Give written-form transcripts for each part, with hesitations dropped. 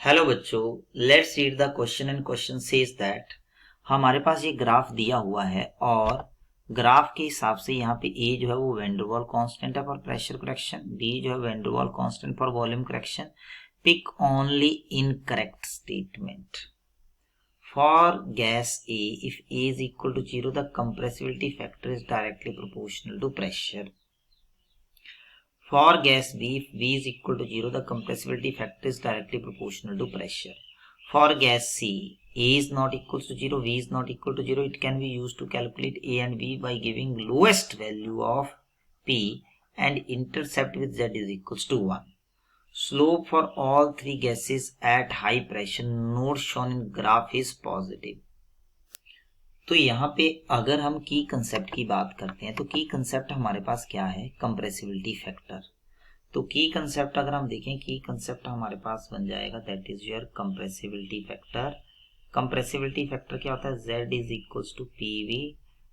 Hello बच्चों, let's read the question and question says that हमारे पास ये ग्राफ दिया हुआ है और ग्राफ के हिसाब से यहाँ पे ए जो है वो वैन डर वाल कांस्टेंट है फॉर प्रेशर करेक्शन, बी जो है van der Waals constant for volume correction. Pick only incorrect statement. For gas A, if A is equal to 0 the compressibility factor is directly proportional to pressure. For gas B, if V is equal to 0, the compressibility factor is directly proportional to pressure. For gas C, A is not equal to 0, V is not equal to 0. It can be used to calculate A and B by giving lowest value of P and intercept with Z is equals to 1. Slope for all three gases at high pressure node shown in graph is positive. तो यहाँ पे अगर हम की concept की बात करते हैं तो की कंसेप्ट हमारे पास क्या है? Compressibility factor. तो की कंसेप्ट अगर हम देखें, की कंसेप्ट हमारे पास बन जाएगा that is your compressibility factor. Compressibility factor क्या होता है? Z is equals to PV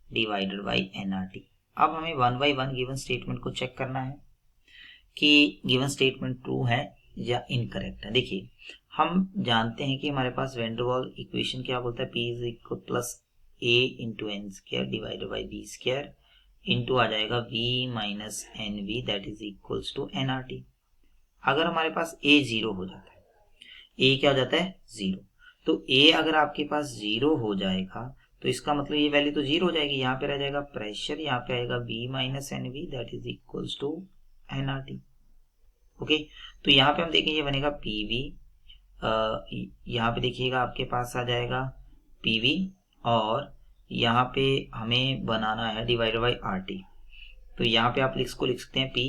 divided by NRT. अब हमें one by one given statement को चेक करना है कि गिवन स्टेटमेंट ट्रू है या इनकरेक्ट है. देखिए, हम जानते हैं कि हमारे पास वैन डर वाल इक्वेशन क्या बोलता है? P is equal plus A into n square divided by B square into आ जाएगा V minus N V that is equals to NRT. अगर हमारे पास A 0 हो जाता है, A क्या हो जाता है? 0. तो A अगर आपके पास 0 हो जाएगा तो इसका मतलब ये वैल्यू तो 0 हो जाएगी. यहाँ पे रह जाएगा प्रेशर, यहाँ पे आएगा V minus N V that is equals to NRT. Okay, तो यहाँ पे हम देखें ये बनेगा PV. यहाँ पे देखिएगा आपके पास आ जाएगा PV और यहाँ पे हमें बनाना है डिवाइडेड बाई RT. तो यहाँ पे आप इसको लिख सकते हैं P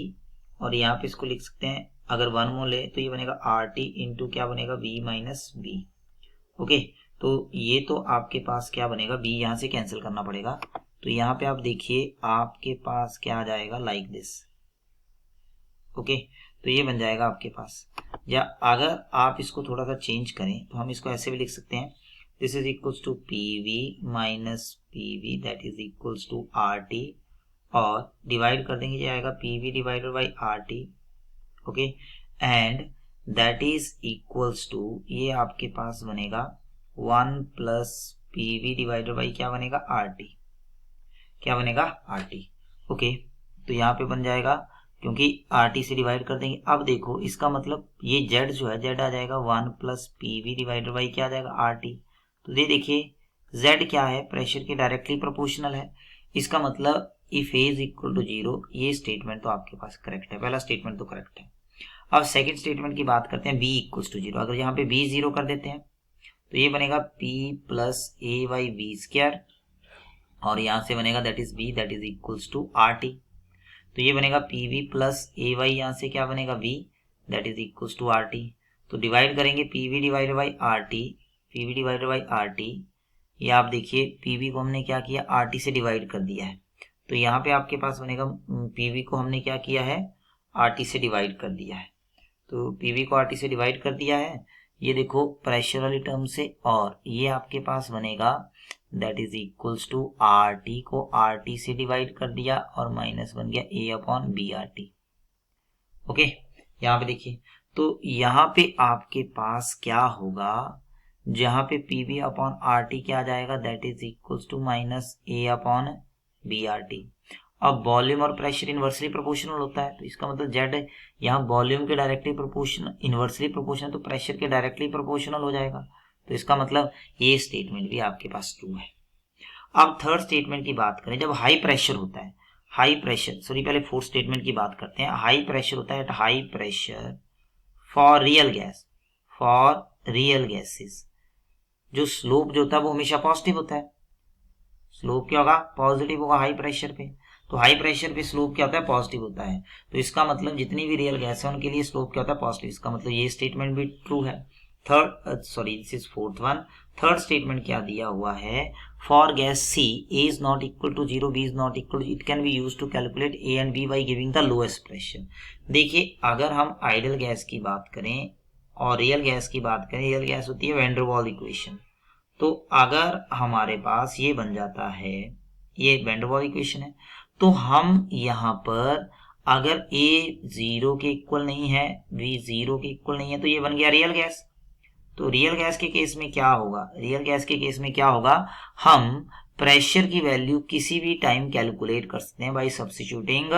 और यहाँ पे इसको लिख सकते हैं, अगर 1 मोल ले तो ये बनेगा RT इंटू क्या बनेगा? V minus B. ओके, तो ये तो आपके पास क्या बनेगा? B यहाँ से कैंसिल करना पड़ेगा. तो यहाँ पे आप देखिए आपके पास क्या आ जाएगा? Like this. ओके, तो ये बन जाएगा आपके पास. या अगर आप इसको थोड़ा सा चेंज करें तो हम इसको ऐसे भी लिख सकते हैं, this is equals to PV minus PV that is equals to RT और डिवाइड कर देंगे, ये आएगा PV divided by RT. Okay, and that is equals to ये आपके पास बनेगा 1 प्लस PV डिवाइडेड बाई क्या बनेगा? RT. क्या बनेगा? RT. ओके, तो यहाँ पे बन जाएगा क्योंकि RT से डिवाइड कर देंगे. अब देखो इसका मतलब ये Z जो है, Z आ जाएगा 1 प्लस PV डिवाइडेड बाई क्या आ जाएगा? RT. तो ये देखिए Z क्या है? प्रेशर के डायरेक्टली प्रोपोर्शनल है. इसका मतलब if A is equal to 0, ये स्टेटमेंट तो आपके पास करेक्ट है. पहला स्टेटमेंट तो करेक्ट है. अब सेकंड स्टेटमेंट की बात करते हैं. B equals to 0. अगर यहाँ पे B 0 कर देते हैं तो ये बनेगा P plus A by B square और यहाँ से बनेगा that is B that is equals to RT. तो ये बनेगा PV प्लस A बाई यहाँ से क्या बनेगा? V that is equals to RT. तो डिवाइड करेंगे PV divided by RT, PV divided by RT. ये आप देखिए PV को हमने क्या किया? RT से डिवाइड कर दिया है. तो यहाँ पे आपके पास बनेगा PV को हमने क्या किया है? RT से डिवाइड कर दिया है. तो PV को RT से डिवाइड कर दिया है, ये देखो प्रेशर वाली टर्म से, और ये आपके पास बनेगा that is equals to RT को RT से डिवाइड कर दिया और माइनस बन गया A upon B RT. Okay, यहाँ पे देखिए, तो यहाँ पे आपके पास क्या होगा? जहां पे PV अपॉन RT क्या आ जाएगा? That is equals to minus A upon B RT. अब वॉल्यूम और प्रेशर इनवर्सली प्रोपोर्शनल होता है, तो इसका मतलब Z यहाँ वॉल्यूम के डायरेक्टली प्रोपोर्शनल, इनवर्सली प्रोपोर्शनल, तो प्रेशर के डायरेक्टली प्रोपोर्शनल हो जाएगा. तो इसका मतलब ये स्टेटमेंट भी आपके पास ट्रू है. अब थर्ड स्टेटमेंट की बात करें, जब हाई प्रेशर होता है, हाई प्रेशर, सॉरी पहले फोर्थ स्टेटमेंट की बात करते हैं. हाई प्रेशर होता है, at high pressure for real gas, for real gases, जो स्लोप जो होता है वो हमेशा पॉजिटिव होता है. स्लोप क्या होगा? पॉजिटिव होगा हाई प्रेशर पे. तो हाई प्रेशर पे स्लोप क्या होता है? पॉजिटिव होता है. तो इसका मतलब जितनी भी रियल गैस है उनके लिए स्लोप क्या होता है? पॉजिटिव. इसका मतलब ये स्टेटमेंट भी ट्रू है. Third, sorry this is fourth one. Third statement क्या दिया हुआ है? For gas C, A is not equal to 0, B is not equal to, it can be used to calculate A and B by giving the lowest pressure. देखिए, अगर हम ideal gas की बात करें और रियल गैस की बात करें, रियल गैस होती है वैन डर वाल इक्वेशन. तो अगर हमारे पास ये बन जाता है, ये वैन डर वाल इक्वेशन है, तो हम यहाँ पर अगर A 0 के इक्वल नहीं है, B 0 के इक्वल नहीं है, तो ये बन गया रियल गैस. तो रियल गैस के केस में क्या होगा, रियल गैस के केस में क्या होगा, हम प्रेशर की वैल्यू किसी भी टाइम कैलकुलेट कर सकते हैं बाय सब्स्टिट्यूटिंग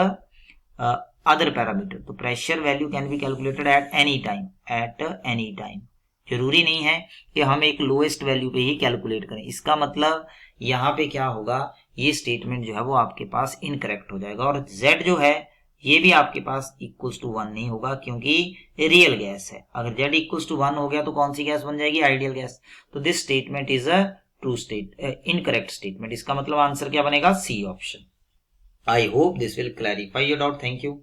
अदर पैरामीटर। तो pressure value can be calculated at any time, at any time. जरूरी नहीं है कि हम एक लोएस्ट वैल्यू पे ही कैलकुलेट करें। इसका मतलब यहाँ पे क्या होगा, ये स्टेटमेंट जो है वो आपके पास इनकरेक्ट हो जाएगा। और z जो है ये भी आपके पास इक्वल्स टू 1 नहीं होगा क्योंकि रियल गैस है। अगर z इक्वल्स टू 1 हो गया तो कौन सी गैस बन जाएगी, आइडियल गैस। तो this statement is a true incorrect statement. इसका मतलब आंसर क्या बनेगा, C option. I hope this will clarify your doubt. Thank you.